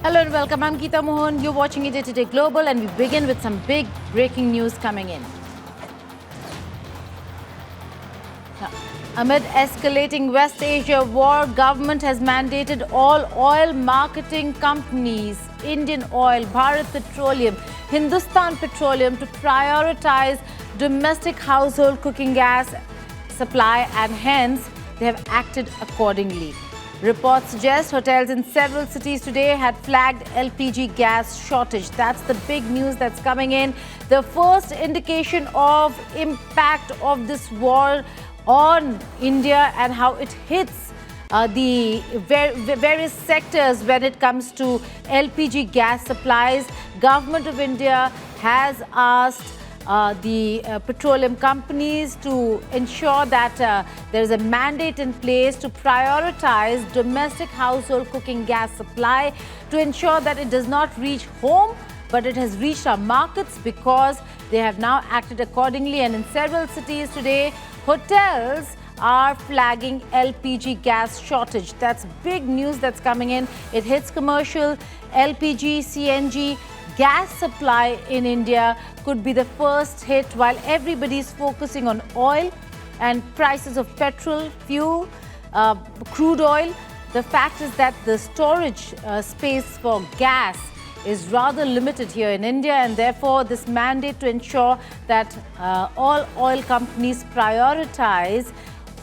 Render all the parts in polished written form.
Hello and welcome. I'm Geeta Mohan. You're watching India Today Global, and we begin with some big breaking news coming in. Now, amid escalating West Asia war, government has mandated all oil marketing companies, Indian Oil, Bharat Petroleum, Hindustan Petroleum, to prioritize domestic household cooking gas supply, and hence they have acted accordingly. Reports suggest hotels in several cities today had flagged LPG gas shortage. That's the big news that's coming in. The first indication of impact of this war on India and how it hits the various sectors when it comes to LPG gas supplies. Government of India has asked the petroleum companies to ensure that there is a mandate in place to prioritize domestic household cooking gas supply, to ensure that it does not reach home, but it has reached our markets, because they have now acted accordingly. And in several cities today, hotels are flagging LPG gas shortage. That's big news that's coming in. It hits commercial, LPG, CNG. Gas supply in India could be the first hit, while everybody's focusing on oil and prices of petrol, fuel, crude oil. The fact is that the storage space for gas is rather limited here in India, and therefore this mandate to ensure that all oil companies prioritize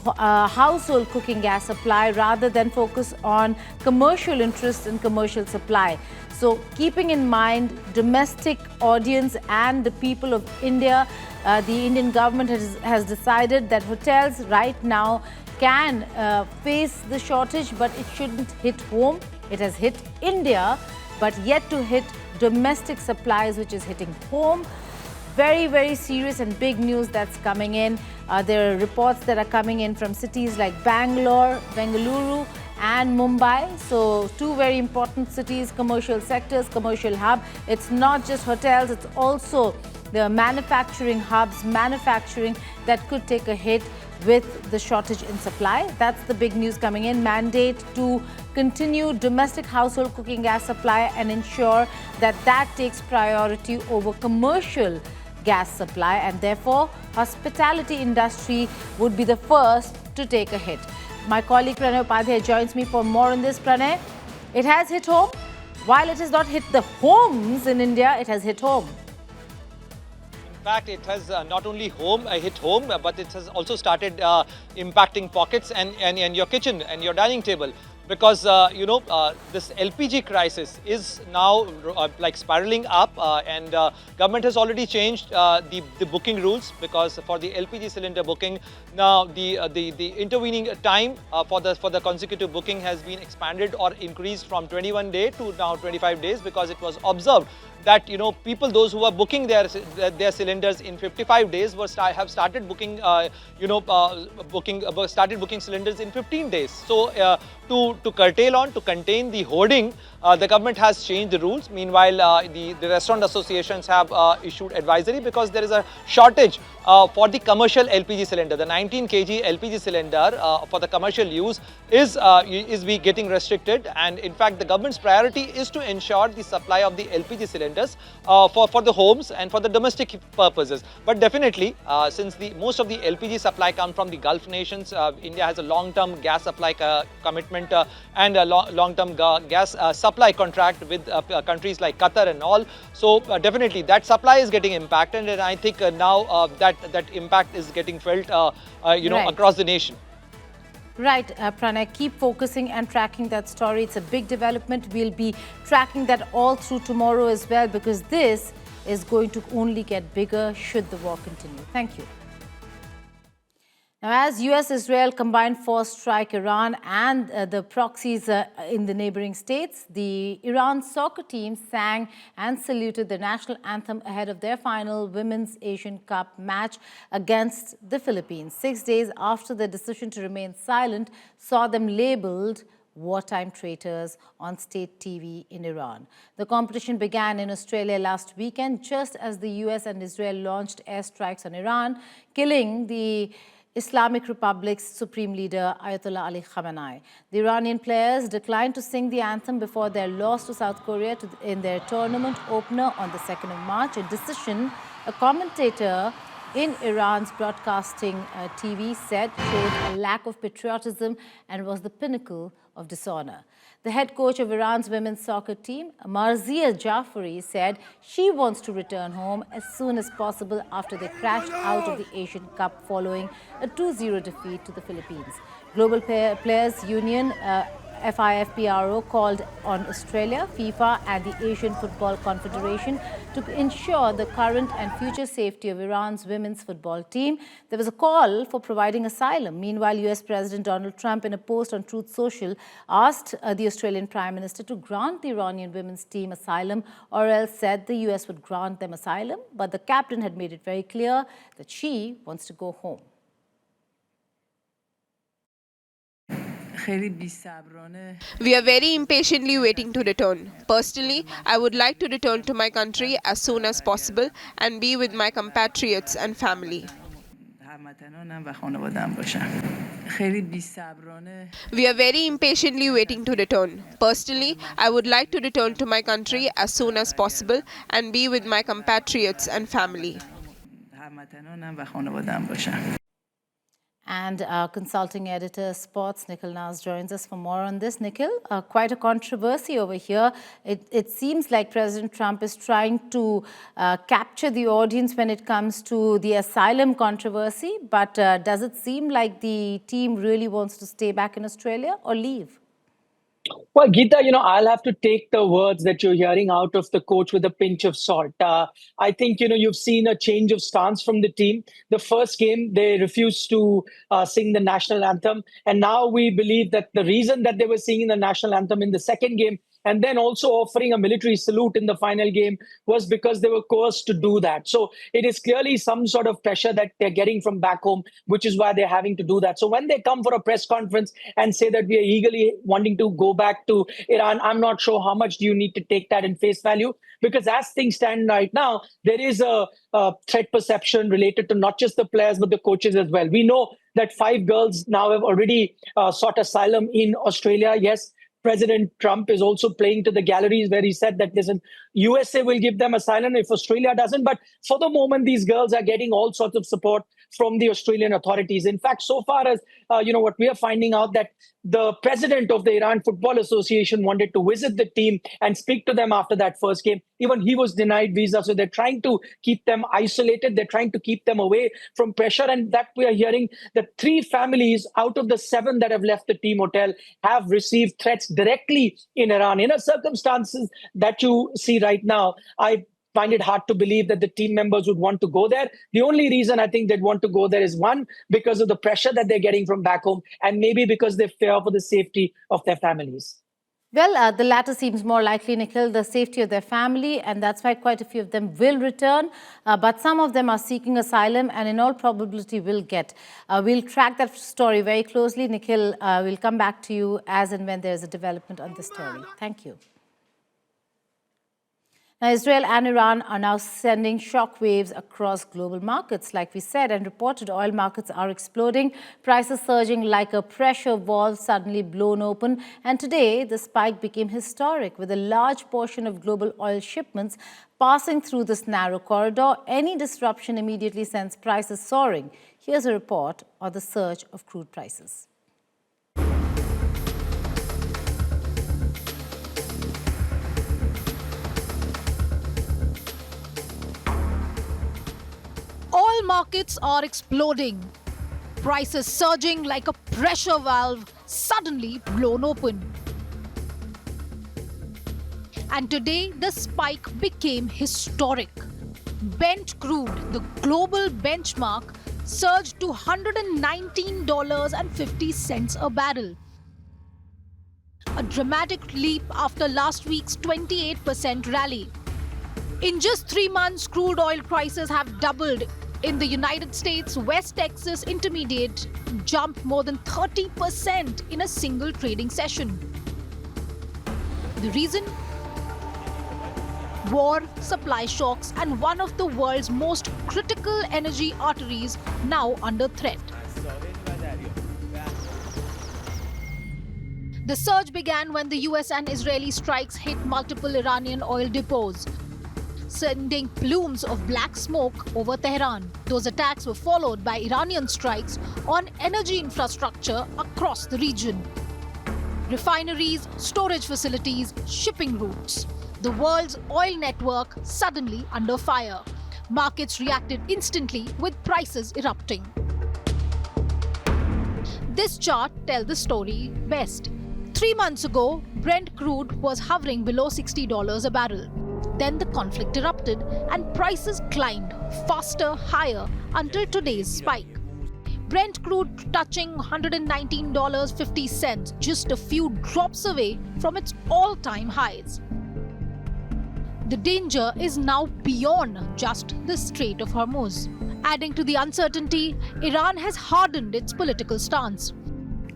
household cooking gas supply rather than focus on commercial interests and commercial supply. So keeping in mind domestic audience and the people of India, the Indian government has decided that hotels right now can face the shortage, but it shouldn't hit home. It has hit India, but yet to hit domestic supplies, which is hitting home. Very, very serious and big news that's coming in. There are reports that are coming in from cities like Bangalore, Bengaluru and Mumbai. So two very important cities, commercial sectors, commercial hub. It's not just hotels, it's also the manufacturing hubs, manufacturing that could take a hit with the shortage in supply. That's the big news coming in. Mandate to continue domestic household cooking gas supply and ensure that that takes priority over commercial gas supply, and therefore hospitality industry would be the first to take a hit. My colleague Pranay Upadhyay joins me for more on this. Pranay, it has hit home. While it has not hit the homes in India, it has hit home. In fact, it has not only hit home, but it has also started impacting pockets and your kitchen and your dining table. Because, this LPG crisis is now like spiraling up, and government has already changed the booking rules, because for the LPG cylinder booking, now the intervening time for the consecutive booking has been expanded or increased from 21 days to now 25 days, because it was observed that people, those who are booking their cylinders in 55 days have started booking started booking cylinders in 15 days. So to curtail to contain the hoarding, the government has changed the rules. Meanwhile, the restaurant associations have issued advisory, because there is a shortage for the commercial LPG cylinder. The 19 kg LPG cylinder for the commercial use is getting restricted, and in fact the government's priority is to ensure the supply of the LPG cylinders for the homes and for the domestic purposes. But definitely, since most of the LPG supply comes from the Gulf nations, India has a long-term gas supply commitment and a long-term gas supply contract with countries like Qatar and all. So definitely that supply is getting impacted, and I think now that impact is getting felt Right. across the nation. Right, Pranay, keep focusing and tracking that story. It's a big development. We'll be tracking that all through tomorrow as well, because this is going to only get bigger should the war continue. Thank you. Now, as US-Israel combined force strike Iran and the proxies in the neighboring states, the Iran soccer team sang and saluted the national anthem ahead of their final Women's Asian Cup match against the Philippines. 6 days after their decision to remain silent saw them labeled wartime traitors on state TV in Iran. The competition began in Australia last weekend, just as the US and Israel launched airstrikes on Iran, killing the Islamic Republic's Supreme Leader Ayatollah Ali Khamenei. The Iranian players declined to sing the anthem before their loss to South Korea in their tournament opener on the 2nd of March, a decision a commentator in Iran's broadcasting TV said showed a lack of patriotism and was the pinnacle of dishonor. The head coach of Iran's women's soccer team, Marzia Jafari, said she wants to return home as soon as possible after they crashed out of the Asian Cup following a 2-0 defeat to the Philippines. Global Players Union FIFPRO called on Australia, FIFA and the Asian Football Confederation to ensure the current and future safety of Iran's women's football team. There was a call for providing asylum. Meanwhile, US President Donald Trump, in a post on Truth Social, asked the Australian Prime Minister to grant the Iranian women's team asylum or else said the US would grant them asylum. But the captain had made it very clear that she wants to go home. We are very impatiently waiting to return. Personally, I would like to return to my country as soon as possible and be with my compatriots and family. We are very impatiently waiting to return. Personally, I would like to return to my country as soon as possible and be with my compatriots and family. And our consulting editor, Sports, Nikhil Nas, joins us for more on this. Nikhil, quite a controversy over here. It seems like President Trump is trying to capture the audience when it comes to the asylum controversy. But does it seem like the team really wants to stay back in Australia or leave? Well, Geeta, I'll have to take the words that you're hearing out of the coach with a pinch of salt. I think, you've seen a change of stance from the team. The first game, they refused to sing the national anthem. And now we believe that the reason that they were singing the national anthem in the second game and then also offering a military salute in the final game was because they were coerced to do that. So it is clearly some sort of pressure that they're getting from back home, which is why they're having to do that. So when they come for a press conference and say that we are eagerly wanting to go back to Iran, I'm not sure how much do you need to take that in face value, because as things stand right now, there is a threat perception related to not just the players, but the coaches as well. We know that 5 girls now have already sought asylum in Australia. Yes, President Trump is also playing to the galleries where he said that listen, USA will give them asylum if Australia doesn't. But for the moment, these girls are getting all sorts of support from the Australian authorities. In fact, so far as, what we are finding out that the president of the Iran Football Association wanted to visit the team and speak to them after that first game. Even he was denied visa. So they're trying to keep them isolated. They're trying to keep them away from pressure. And that we are hearing that 3 families out of the 7 that have left the team hotel have received threats directly in Iran. In a circumstances that you see right now, I find it hard to believe that the team members would want to go there. The only reason I think they'd want to go there is, one, because of the pressure that they're getting from back home, and maybe because they fear for the safety of their families. Well, the latter seems more likely, Nikhil, the safety of their family, and that's why quite a few of them will return. But some of them are seeking asylum and in all probability will get. We'll track that story very closely. Nikhil, we'll come back to you as and when there's a development on this story. Thank you. Now, Israel and Iran are now sending shockwaves across global markets. Like we said and reported, oil markets are exploding, prices surging like a pressure valve suddenly blown open. And today, the spike became historic, with a large portion of global oil shipments passing through this narrow corridor. Any disruption immediately sends prices soaring. Here's a report on the surge of crude prices. Oil markets are exploding. Prices surging like a pressure valve suddenly blown open. And today, the spike became historic. Brent crude, the global benchmark, surged to $119.50 a barrel. A dramatic leap after last week's 28% rally. In just 3 months, crude oil prices have doubled. In the United States, West Texas Intermediate jumped more than 30% in a single trading session. The reason? War, supply shocks, and one of the world's most critical energy arteries now under threat. The surge began when the US and Israeli strikes hit multiple Iranian oil depots, sending plumes of black smoke over Tehran. Those attacks were followed by Iranian strikes on energy infrastructure across the region. Refineries, storage facilities, shipping routes. The world's oil network suddenly under fire. Markets reacted instantly with prices erupting. This chart tells the story best. 3 months ago, Brent crude was hovering below $60 a barrel. Then the conflict erupted and prices climbed faster, higher until today's spike. Brent crude touching $119.50, just a few drops away from its all-time highs. The danger is now beyond just the Strait of Hormuz. Adding to the uncertainty, Iran has hardened its political stance.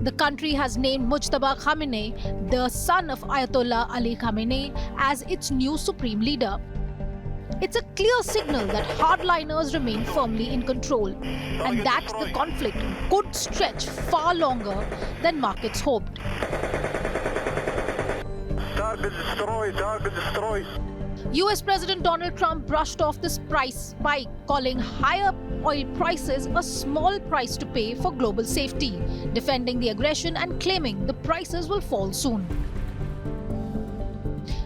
The country has named Mojtaba Khamenei, the son of Ayatollah Ali Khamenei, as its new supreme leader. It's a clear signal that hardliners remain firmly in control and that the conflict could stretch far longer than markets hoped. US President Donald Trump brushed off this price spike, calling higher oil prices a small price to pay for global safety, defending the aggression and claiming the prices will fall soon.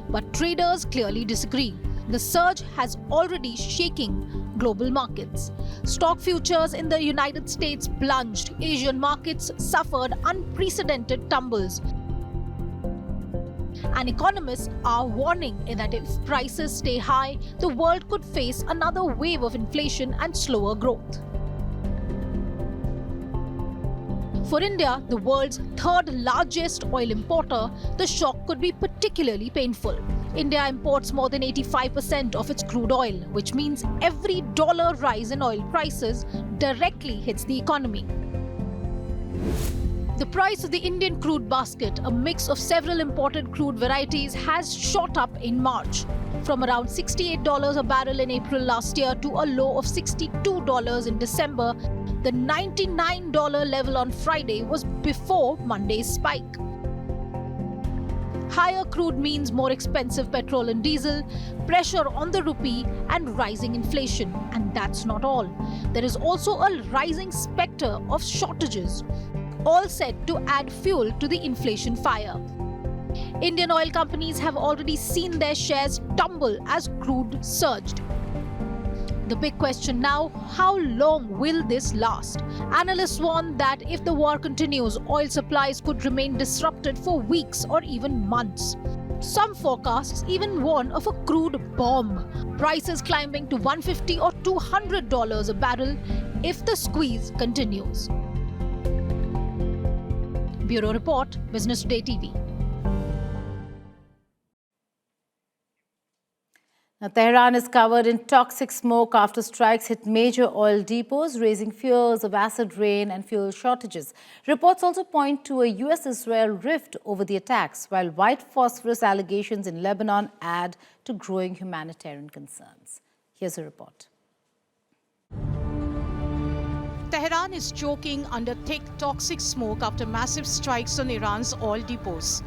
But traders clearly disagree. The surge has already shaken global markets. Stock futures in the United States plunged. Asian markets suffered unprecedented tumbles. And economists are warning that if prices stay high, the world could face another wave of inflation and slower growth. For India, the world's third largest oil importer, the shock could be particularly painful. India imports more than 85% of its crude oil, which means every dollar rise in oil prices directly hits the economy. The price of the Indian crude basket, a mix of several imported crude varieties, has shot up in March. From around $68 a barrel in April last year to a low of $62 in December, the $99 level on Friday was before Monday's spike. Higher crude means more expensive petrol and diesel, pressure on the rupee, and rising inflation. And that's not all. There is also a rising spectre of shortages, all set to add fuel to the inflation fire. Indian oil companies have already seen their shares tumble as crude surged. The big question now, how long will this last? Analysts warn that if the war continues, oil supplies could remain disrupted for weeks or even months. Some forecasts even warn of a crude bomb, prices climbing to $150 or $200 a barrel if the squeeze continues. Bureau Report, Business Today TV. Now, Tehran is covered in toxic smoke after strikes hit major oil depots, raising fears of acid rain and fuel shortages. Reports also point to a US-Israel rift over the attacks, while white phosphorus allegations in Lebanon add to growing humanitarian concerns. Here's a report. Tehran is choking under thick toxic smoke after massive strikes on Iran's oil depots.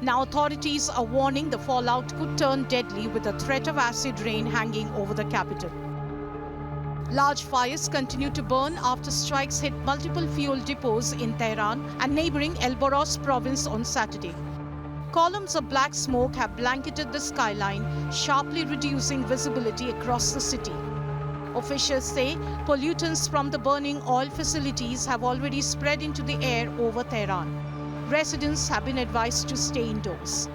Now authorities are warning the fallout could turn deadly with the threat of acid rain hanging over the capital. Large fires continue to burn after strikes hit multiple fuel depots in Tehran and neighboring Elborz province on Saturday. Columns of black smoke have blanketed the skyline, sharply reducing visibility across the city. Officials say pollutants from the burning oil facilities have already spread into the air over Tehran. Residents have been advised to stay indoors.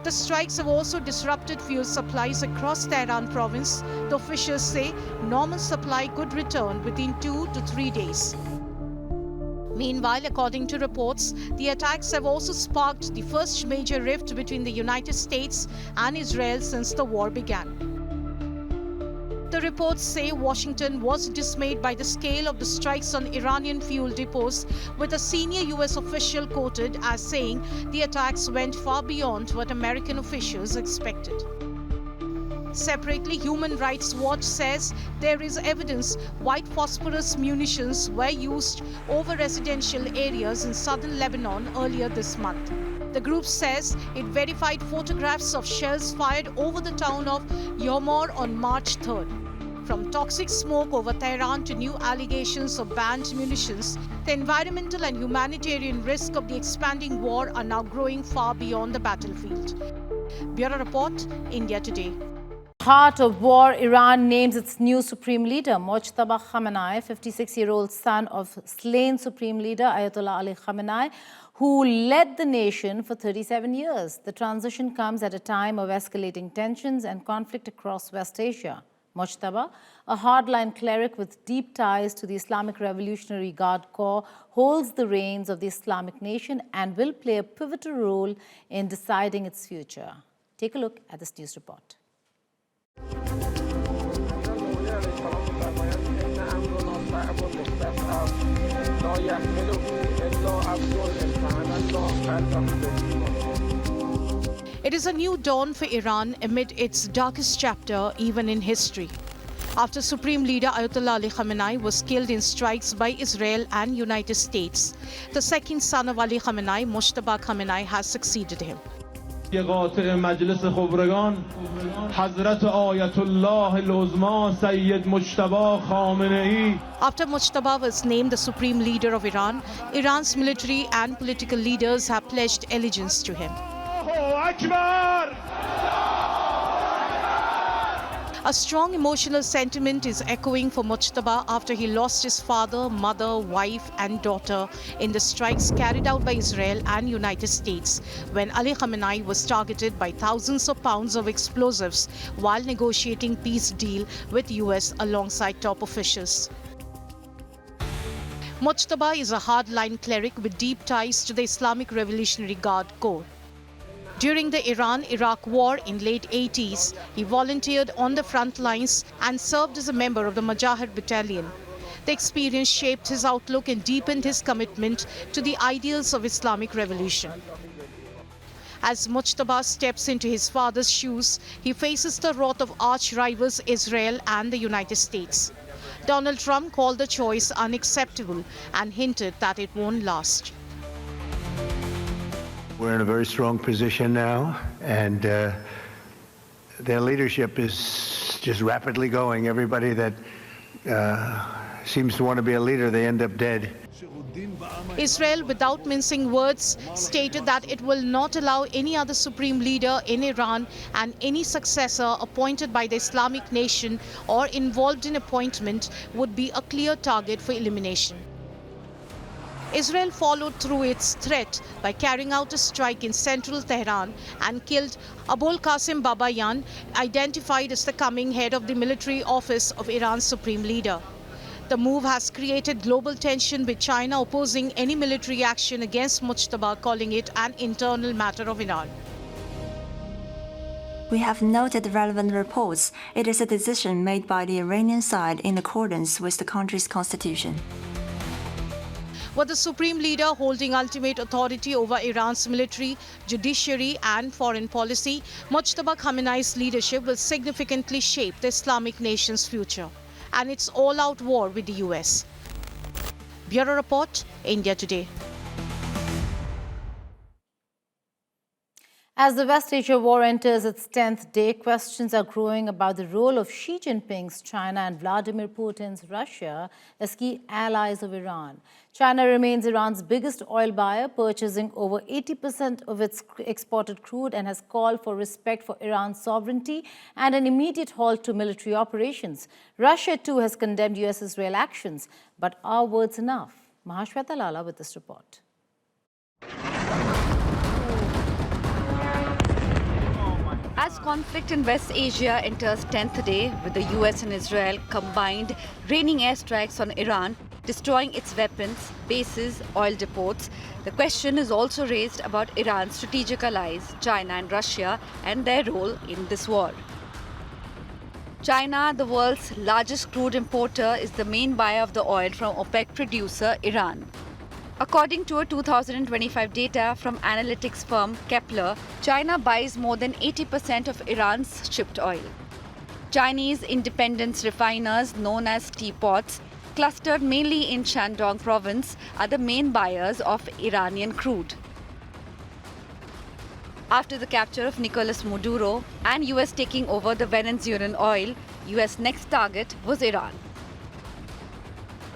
The strikes have also disrupted fuel supplies across Tehran province. The officials say normal supply could return within 2 to 3 days. Meanwhile, according to reports, the attacks have also sparked the first major rift between the United States and Israel since the war began. The reports say Washington was dismayed by the scale of the strikes on Iranian fuel depots, with a senior US official quoted as saying the attacks went far beyond what American officials expected. Separately, Human Rights Watch says there is evidence white phosphorus munitions were used over residential areas in southern Lebanon earlier this month. The group says it verified photographs of shells fired over the town of Yomor on March 3rd. From toxic smoke over Tehran to new allegations of banned munitions, the environmental and humanitarian risk of the expanding war are now growing far beyond the battlefield. Bureau Report, India Today. Heart of war, Iran names its new supreme leader, Mojtaba Khamenei, 56-year-old son of slain supreme leader Ayatollah Ali Khamenei, who led the nation for 37 years. The transition comes at a time of escalating tensions and conflict across West Asia. Mojtaba, a hardline cleric with deep ties to the Islamic Revolutionary Guard Corps, holds the reins of the Islamic nation and will play a pivotal role in deciding its future. Take a look at this news report. It is a new dawn for Iran amid its darkest chapter even in history. After Supreme Leader Ayatollah Ali Khamenei was killed in strikes by Israel and United States, the second son of Ali Khamenei, Mojtaba Khamenei, has succeeded him. قاطع مجلس خبرگان حضرت آیت الله العظما سید مجتبی خامنه‌ای. After Mojtaba was named the supreme leader of Iran, Iran's military and political leaders have pledged allegiance to him. A strong emotional sentiment is echoing for Mojtaba after he lost his father, mother, wife and daughter in the strikes carried out by Israel and United States when Ali Khamenei was targeted by thousands of pounds of explosives while negotiating peace deal with US alongside top officials. Mojtaba is a hardline cleric with deep ties to the Islamic Revolutionary Guard Corps. During the Iran-Iraq war in late 80s, he volunteered on the front lines and served as a member of the Mujahid battalion. The experience shaped his outlook and deepened his commitment to the ideals of Islamic revolution. As Mojtaba steps into his father's shoes, he faces the wrath of arch rivals Israel and the United States. Donald Trump called the choice unacceptable and hinted that it won't last. We're in a very strong position now, and their leadership is just rapidly going. Everybody that seems to want to be a leader, they end up dead. Israel, without mincing words, stated that it will not allow any other supreme leader in Iran and any successor appointed by the Islamic nation or involved in appointment would be a clear target for elimination. Israel followed through its threat by carrying out a strike in central Tehran and killed Abul Qasim Babayan, identified as the coming head of the military office of Iran's supreme leader. The move has created global tension, with China opposing any military action against Mojtaba, calling it an internal matter of Iran. We have noted relevant reports. It is a decision made by the Iranian side in accordance with the country's constitution. With the supreme leader holding ultimate authority over Iran's military, judiciary and foreign policy, Mojtaba Khamenei's leadership will significantly shape the Islamic nation's future and its all-out war with the US. Bureau Report, India Today. As the West Asia war enters its 10th day, questions are growing about the role of Xi Jinping's China and Vladimir Putin's Russia as key allies of Iran. China remains Iran's biggest oil buyer, purchasing over 80% of its exported crude, and has called for respect for Iran's sovereignty and an immediate halt to military operations. Russia, too, has condemned US-Israel actions. But are words enough? Mahashweta Lala with this report. As conflict in West Asia enters 10th day, with the US and Israel combined raining airstrikes on Iran, destroying its weapons, bases, oil depots, the question is also raised about Iran's strategic allies, China and Russia, and their role in this war. China, the world's largest crude importer, is the main buyer of the oil from OPEC producer Iran. According to a 2025 data from analytics firm Kepler, China buys more than 80% of Iran's shipped oil. Chinese independence refiners known as teapots, clustered mainly in Shandong province, are the main buyers of Iranian crude. After the capture of Nicolas Maduro and US taking over the Venezuelan oil, US next target was Iran.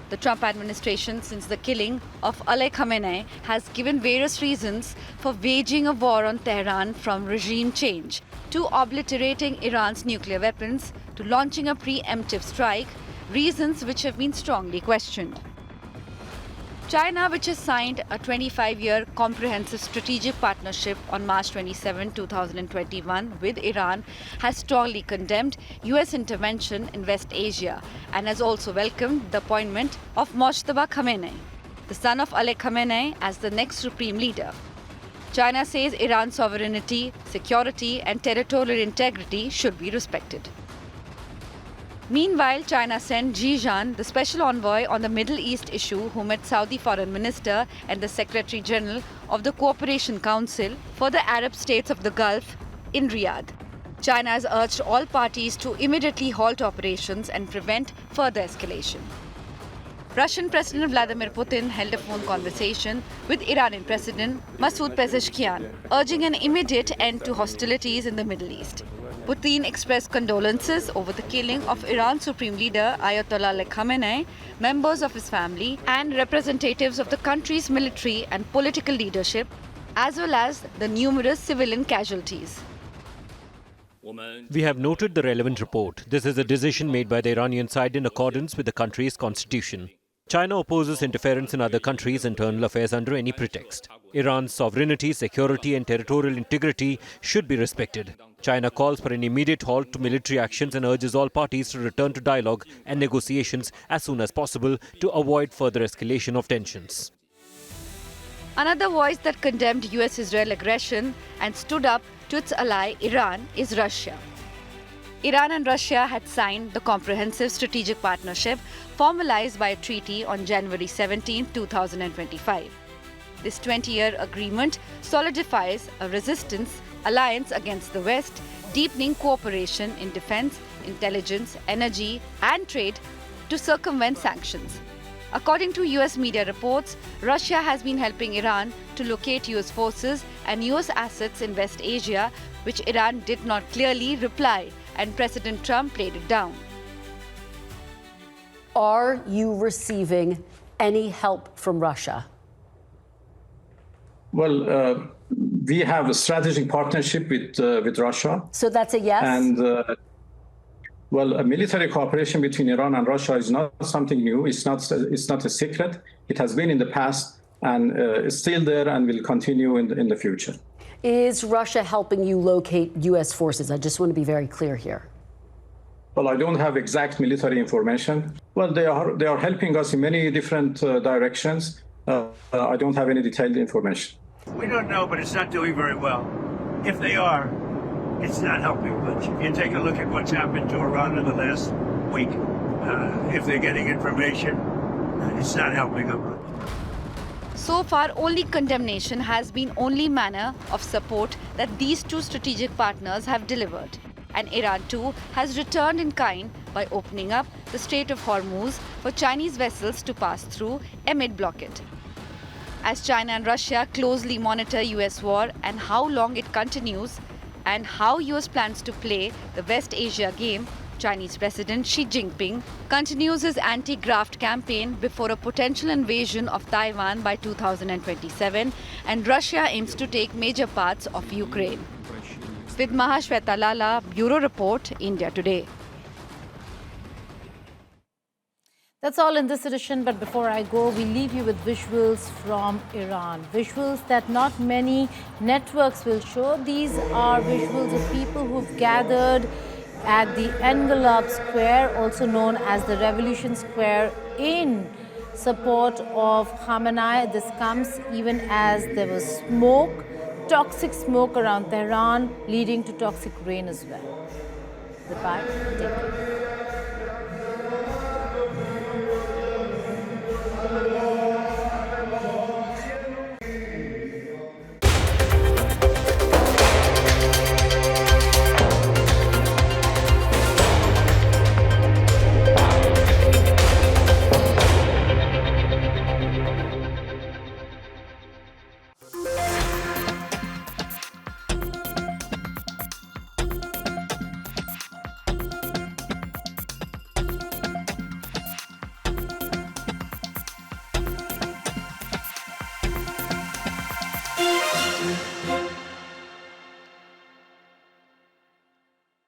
The Trump administration, since the killing of Ali Khamenei, has given various reasons for waging a war on Tehran, from regime change to obliterating Iran's nuclear weapons to launching a preemptive strike, reasons which have been strongly questioned. China, which has signed a 25-year comprehensive strategic partnership on March 27, 2021 with Iran, has strongly condemned US intervention in West Asia and has also welcomed the appointment of Mojtaba Khamenei, the son of Ali Khamenei, as the next supreme leader. China says Iran's sovereignty, security and territorial integrity should be respected. Meanwhile, China sent Ji Zhan, the special envoy on the Middle East issue, who met Saudi Foreign Minister and the Secretary General of the Cooperation Council for the Arab states of the Gulf in Riyadh. China has urged all parties to immediately halt operations and prevent further escalation. Russian President Vladimir Putin held a phone conversation with Iranian President Masoud Pezeshkian, urging an immediate end to hostilities in the Middle East. Putin expressed condolences over the killing of Iran's Supreme Leader Ayatollah Ali Khamenei, members of his family, and representatives of the country's military and political leadership, as well as the numerous civilian casualties. We have noted the relevant report. This is a decision made by the Iranian side in accordance with the country's constitution. China opposes interference in other countries' internal affairs under any pretext. Iran's sovereignty, security and territorial integrity should be respected. China calls for an immediate halt to military actions and urges all parties to return to dialogue and negotiations as soon as possible to avoid further escalation of tensions. Another voice that condemned US-Israel aggression and stood up to its ally Iran is Russia. Iran and Russia had signed the Comprehensive Strategic Partnership formalized by a treaty on January 17, 2025. This 20-year agreement solidifies a resistance alliance against the West, deepening cooperation in defense, intelligence, energy, and trade to circumvent sanctions. According to US media reports, Russia has been helping Iran to locate US forces and US assets in West Asia, which Iran did not clearly reply, and President Trump played it down. Are you receiving any help from Russia? Well, we have a strategic partnership with Russia. So that's a yes? And, a military cooperation between Iran and Russia is not something new. It's not a secret. It has been in the past and is still there and will continue in the future. Is Russia helping you locate U.S. forces? I just want to be very clear here. Well, I don't have exact military information. Well, they are helping us in many different directions. I don't have any detailed information. We don't know, but it's not doing very well. If they are, it's not helping much. If you take a look at what's happened to Iran in the last week, if they're getting information, it's not helping them. So far, only condemnation has been only manner of support that these two strategic partners have delivered. And Iran too has returned in kind by opening up the Strait of Hormuz for Chinese vessels to pass through amid blockade. As China and Russia closely monitor US war and how long it continues and how US plans to play the West Asia game, Chinese President Xi Jinping continues his anti-graft campaign before a potential invasion of Taiwan by 2027, and Russia aims to take major parts of Ukraine. With Mahashweta Lala, Bureau Report, India Today. That's all in this edition, but before I go, we leave you with visuals from Iran. Visuals that not many networks will show. These are visuals of people who've gathered at the Engelab Square, also known as the Revolution Square, in support of Khamenei. This comes even as there was smoke, toxic smoke around Tehran, leading to toxic rain as well. Goodbye. Take care.